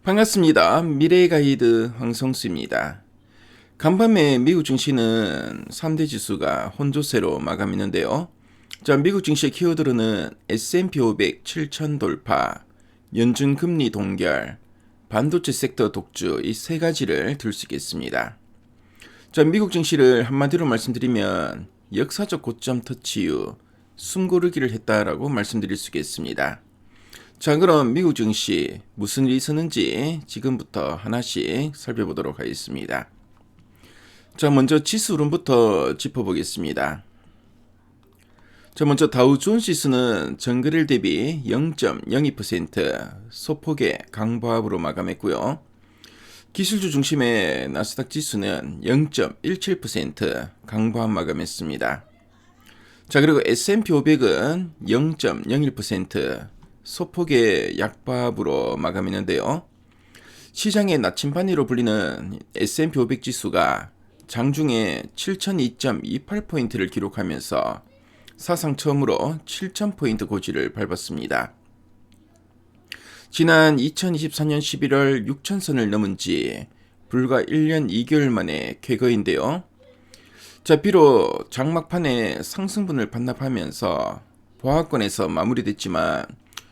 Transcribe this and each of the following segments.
반갑습니다. 미래의 가이드 황성수입니다. 간밤에 미국 증시는 3대 지수가 혼조세로 마감했는데요. 미국 증시의 키워드로는 S&P 500 7,000 돌파, 연준 금리 동결, 반도체 섹터 독주 이 세 가지를 들 수 있겠습니다. 미국 증시를 한마디로 말씀드리면 역사적 고점 터치 이후 숨고르기를 했다라고 말씀드릴 수 있겠습니다. 그럼 미국 증시 무슨 일이 있었는지 지금부터 하나씩 살펴보도록 하겠습니다. 먼저 지수 흐름부터 짚어보겠습니다. 먼저 다우존스 지수는 전거래일 대비 0.02% 소폭의 강보합으로 마감했고요. 기술주 중심의 나스닥 지수는 0.17% 강보합 마감했습니다. 그리고 S&P 500은 0.01% 소폭의 약보합으로 마감했는데요. 시장의 나침반이로 불리는 S&P 500 지수가 장중에 7002.28포인트를 기록하면서 사상 처음으로 7000포인트 고지를 밟았습니다. 지난 2024년 11월 6000선을 넘은 지 불과 1년 2개월 만에 쾌거인데요. 비록 장막판에 상승분을 반납하면서 보합권에서 마무리됐지만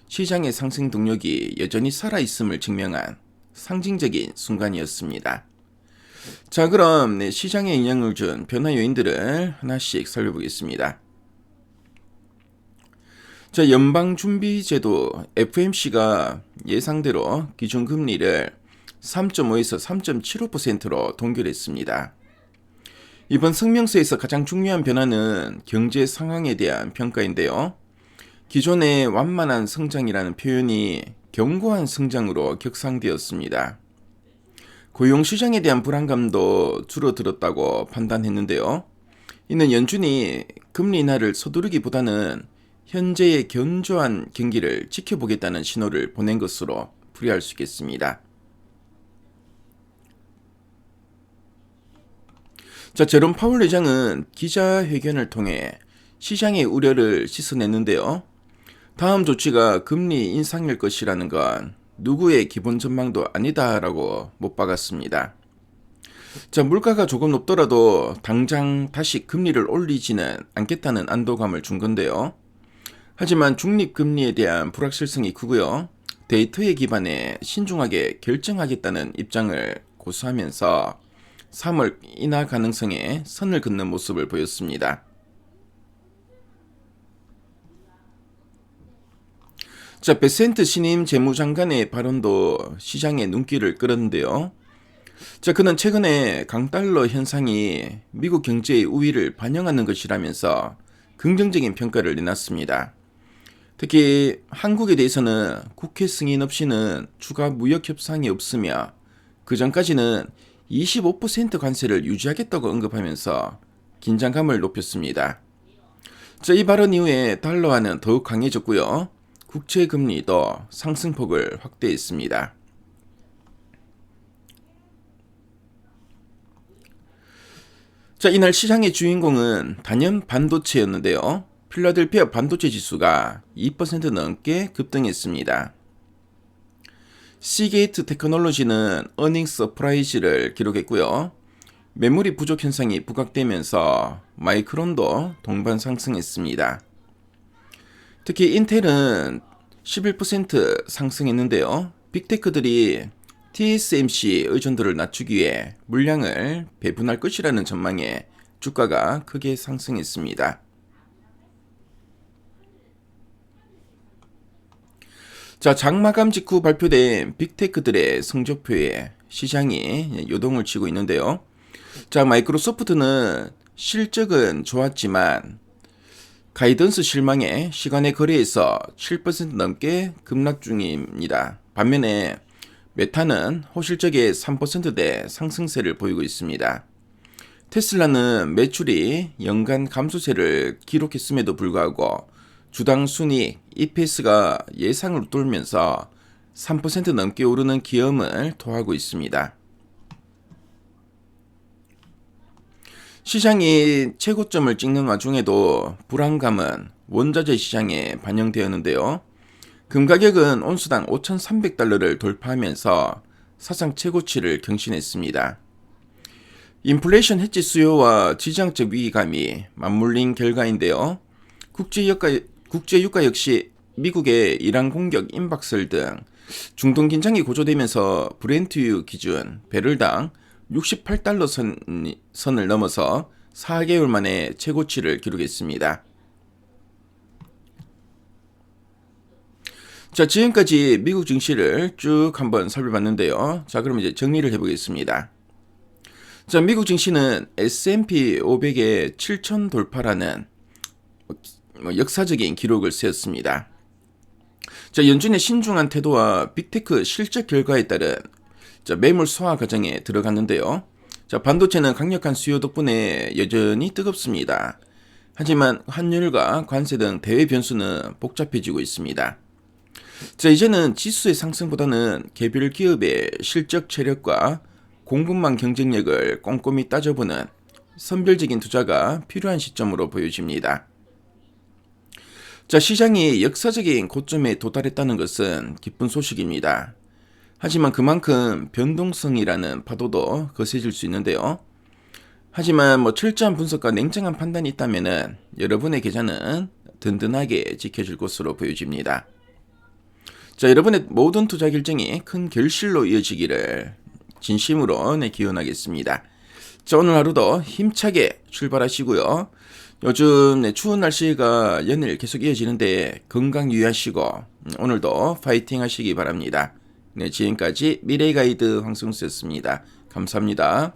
시장의 상승 동력이 여전히 살아있음을 증명한 상징적인 순간이었습니다. 그럼 시장에 영향을 준 변화 요인들을 하나씩 살펴보겠습니다. 연방준비제도 FOMC가 예상대로 기준금리를 3.5에서 3.75%로 동결했습니다. 이번 성명서에서 가장 중요한 변화는 경제 상황에 대한 평가인데요. 기존의 완만한 성장이라는 표현이 견고한 성장으로 격상되었습니다. 고용시장에 대한 불안감도 줄어들었다고 판단했는데요. 이는 연준이 금리 인하를 서두르기보다는 현재의 견조한 경기를 지켜보겠다는 신호를 보낸 것으로 풀이할 수 있겠습니다. 제롬 파월 의장은 기자회견을 통해 시장의 우려를 씻어냈는데요. 다음 조치가 금리 인상일 것이라는 건 누구의 기본 전망도 아니다라고 못 박았습니다. 물가가 조금 높더라도 당장 다시 금리를 올리지는 않겠다는 안도감을 준 건데요. 하지만 중립금리에 대한 불확실성이 크고요. 데이터에 기반해 신중하게 결정하겠다는 입장을 고수하면서 3월 인하 가능성에 선을 긋는 모습을 보였습니다. 베센트 신임 재무장관의 발언도 시장의 눈길을 끌었는데요. 그는 최근에 강달러 현상이 미국 경제의 우위를 반영하는 것이라면서 긍정적인 평가를 내놨습니다. 특히 한국에 대해서는 국회 승인 없이는 추가 무역 협상이 없으며 그 전까지는 25% 관세를 유지하겠다고 언급하면서 긴장감을 높였습니다. 이 발언 이후에 달러화는 더욱 강해졌고요. 국채금리도 상승폭을 확대했습니다. 이날 시장의 주인공은 단연 반도체였는데요. 필라델피아 반도체 지수가 2% 넘게 급등했습니다. 시게이트 테크놀로지는 어닝 서프라이즈를 기록했고요. 메모리 부족 현상이 부각되면서 마이크론도 동반 상승했습니다. 특히 인텔은 11% 상승했는데요. 빅테크들이 TSMC 의존도를 낮추기 위해 물량을 배분할 것이라는 전망에 주가가 크게 상승했습니다. 장마감 직후 발표된 빅테크들의 성적표에 시장이 요동을 치고 있는데요. 마이크로소프트는 실적은 좋았지만 가이던스 실망에 시간의 거래에서 7% 넘게 급락 중입니다. 반면에 메타는 호실적의 3%대 상승세를 보이고 있습니다. 테슬라는 매출이 연간 감소세를 기록했음에도 불구하고 주당 순이익 EPS가 예상을 웃돌면서 3% 넘게 오르는 기염을 토하고 있습니다. 시장이 최고점을 찍는 와중에도 불안감은 원자재 시장에 반영되었는데요. 금 가격은 온수당 5,300달러를 돌파하면서 사상 최고치를 경신했습니다. 인플레이션 해지 수요와 지정학적 위기감이 맞물린 결과인데요. 국제유가 역시 미국의 이란 공격 임박설 등 중동 긴장이 고조되면서 브렌트유 기준 배럴당 68달러 선을 넘어서 4개월 만에 최고치를 기록했습니다. 자, 지금까지 미국 증시를 쭉 한번 살펴봤는데요. 자, 그럼 이제 정리를 해보겠습니다. 자, 미국 증시는 S&P 500의 7,000 돌파라는 역사적인 기록을 세웠습니다. 자, 연준의 신중한 태도와 빅테크 실적 결과에 따른 매물 소화 과정에 들어갔는데요. 자, 반도체는 강력한 수요 덕분에 여전히 뜨겁습니다. 하지만 환율과 관세 등 대외 변수는 복잡해지고 있습니다. 자, 이제는 지수의 상승보다는 개별 기업의 실적 체력과 공급망 경쟁력을 꼼꼼히 따져보는 선별적인 투자가 필요한 시점으로 보여집니다. 자, 시장이 역사적인 고점에 도달했다는 것은 기쁜 소식입니다. 하지만 그만큼 변동성이라는 파도도 거세질 수 있는데요. 하지만 철저한 분석과 냉정한 판단이 있다면 여러분의 계좌는 든든하게 지켜질 것으로 보여집니다. 자, 여러분의 모든 투자 결정이 큰 결실로 이어지기를 진심으로 기원하겠습니다. 자, 오늘 하루도 힘차게 출발하시고요. 요즘 추운 날씨가 연일 계속 이어지는데 건강 유의하시고 오늘도 파이팅 하시기 바랍니다. 네, 지금까지 미래가이드 황승수였습니다. 감사합니다.